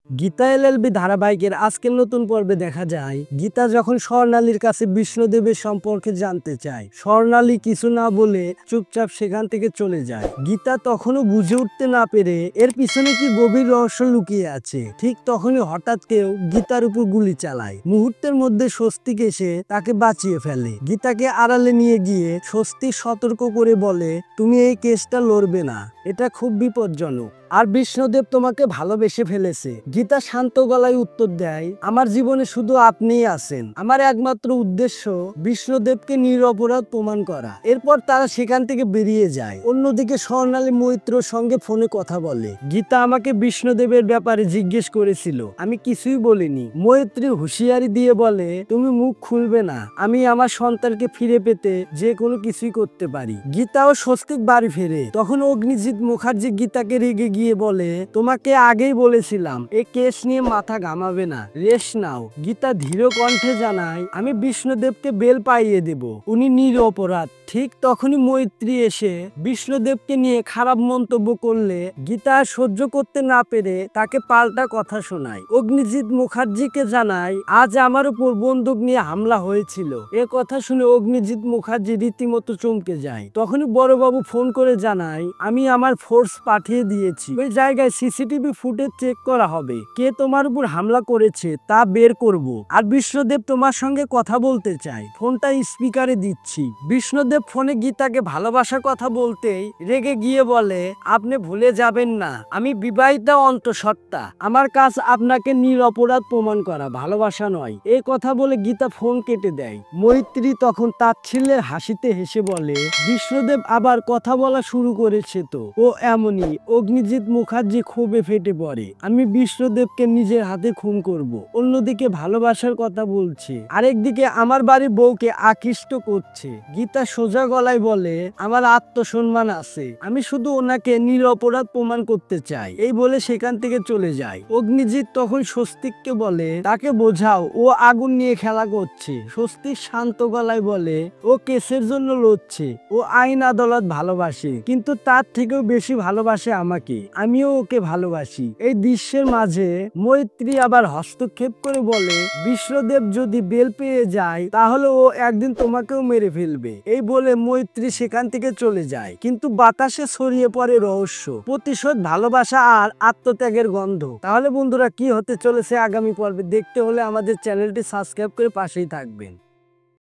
Gita LLB ধারাবাহিকের আজকের নতুন পর্বে দেখা যায় গীতা যখন স্বর্ণালীর কাছে বিষ্ণুদেবের সম্পর্কে জানতে চায়, স্বর্ণালী কিছু না বলে চুপচাপ সেখান থেকে চলে যায়। গীতা তখনও বুঝে উঠতে না পেরে এর পিছনে কি গভীর রহস্য লুকিয়ে আছে। ঠিক তখনই হঠাৎ কেউ গীতার উপর গুলি চালায়। মুহূর্তের মধ্যে স্বস্তিক এসে তাকে বাঁচিয়ে ফেলে। গীতাকে আড়ালে নিয়ে গিয়ে স্বস্তিক সতর্ক করে বলে, তুমি এই কেসটা লড়বে না, এটা খুব বিপজ্জনক, আর বিষ্ণুদেব তোমাকে ভালোবেসে ফেলেছে। গীতা শান্ত গলায় উত্তর দেয়, আমার জীবনে শুধু আপনিই আছেন, আমার একমাত্র উদ্দেশ্য বিষ্ণুদেবকে নিরপরাধ প্রমাণ করা। এরপর তারা সেখান থেকে বেরিয়ে যায়। অন্যদিকে স্বর্ণালী মৈত্রর সঙ্গে ফোনে কথা বলে। গীতা আমাকে বিষ্ণুদেবের ব্যাপারে জিজ্ঞেস করেছিল, আমি কিছুই বলিনি। মৈত্রী হুঁশিয়ারি দিয়ে বলে, তুমি মুখ খুলবে না, আমি আমার সন্তানকে ফিরে পেতে যে কোনো কিছুই করতে পারি। গীতা ও স্বস্তিক বাড়ি ফেরে। তখন অগ্নিজিৎ মুখার্জি গীতাকে রেগে গিয়ে বলে, তোমাকে আগেই বলেছিলাম এই কেস নিয়ে মাথা ঘামাবে না, রেস্ট নাও। গীতা ধীর কণ্ঠে জানায়, আমি বিষ্ণুদেবকে বেল পাইয়ে দেব, উনি নিরপরাধ। ঠিক তখনই মৈত্রী এসে বিষ্ণুদেবকে নিয়ে খারাপ মন্তব্য করলে গীতা আর সহ্য করতে না পেরে তাকে পাল্টা কথা শোনায়। অগ্নিজিৎ মুখার্জিকে জানায়, আজ আমার উপর বন্দুক নিয়ে হামলা হয়েছিল। এ কথা শুনে অগ্নিজিৎ মুখার্জি রীতিমতো চমকে যায়। তখনই বড়বাবু ফোন করে জানায়, আমি আমার ফোর্স পাঠিয়ে দিয়েছি, ওই জায়গায় সিসিটিভি ফুটেজ চেক করা হবে, কে তোমার উপর হামলা করেছে তা বের করব। আর বিষ্ণুদেব তোমার সঙ্গে কথা বলতে চায়, ফোনটা স্পিকারে দিচ্ছি। বিষ্ণুদেব ফোনে গীতাকে ভালোবাসার কথা বলতেই রেগে গিয়ে বলে, আপনি ভুলে যাবেন না আমি বিবাহিতা অন্তঃসত্ত্বা, আমার কাজ আপনাকে নিরপরাধ প্রমাণ করা, ভালোবাসা নয়। এই কথা বলে গীতা ফোন কেটে দেয়। মৈত্রী তখন তাচ্ছিল্যের হাসিতে হেসে বলে, বিষ্ণুদেব আবার কথা বলা শুরু করেছে তো, ও এমনই। অগ্নিজিৎ মুখার্জি ক্ষোভে ফেটে পড়ে, আমি বিষ্ণুদেবকে নিজের হাতে খুন করব। অন্যদিকে ভালোবাসার কথা বলছে, আরেকদিকে আমার বাড়ির বউকে আকৃষ্ট করছে। গীতা সোজা গলায় বলে, আমার আত্মসম্মান আছে, আমি শুধু ওনাকে নিরপরাধ প্রমাণ করতে চাই। এই বলে সেখান থেকে চলে যায়। অগ্নিজিৎ তখন স্বস্তিককে বলে, তাকে বোঝাও ও আগুন নিয়ে খেলা করছে। স্বস্তিক শান্ত গলায় বলে, ও কেসের জন্য লড়ছে, ও আইন আদালত ভালোবাসে, কিন্তু তার থেকেও বেশি ভালোবাসে আমাকে, আমিও ওকে ভালোবাসি। এই দৃশ্যের মাঝে মৈত্রী আবার হস্তক্ষেপ করে বলে, বিষ্ণুদেব যদি বেল পেয়ে যায় তাহলে ও একদিন তোমাকেও মেরে ফেলবে। এই বলে মৈত্রী সেখান থেকে চলে যায়। কিন্তু বাতাসে ছড়িয়ে পড়ে রহস্য, প্রতিশোধ, ভালোবাসা আর আত্মত্যাগের গন্ধ। তাহলে বন্ধুরা কি হতে চলেছে আগামী পর্বে দেখতে হলে আমাদের চ্যানেলটি সাবস্ক্রাইব করে পাশেই থাকবেন।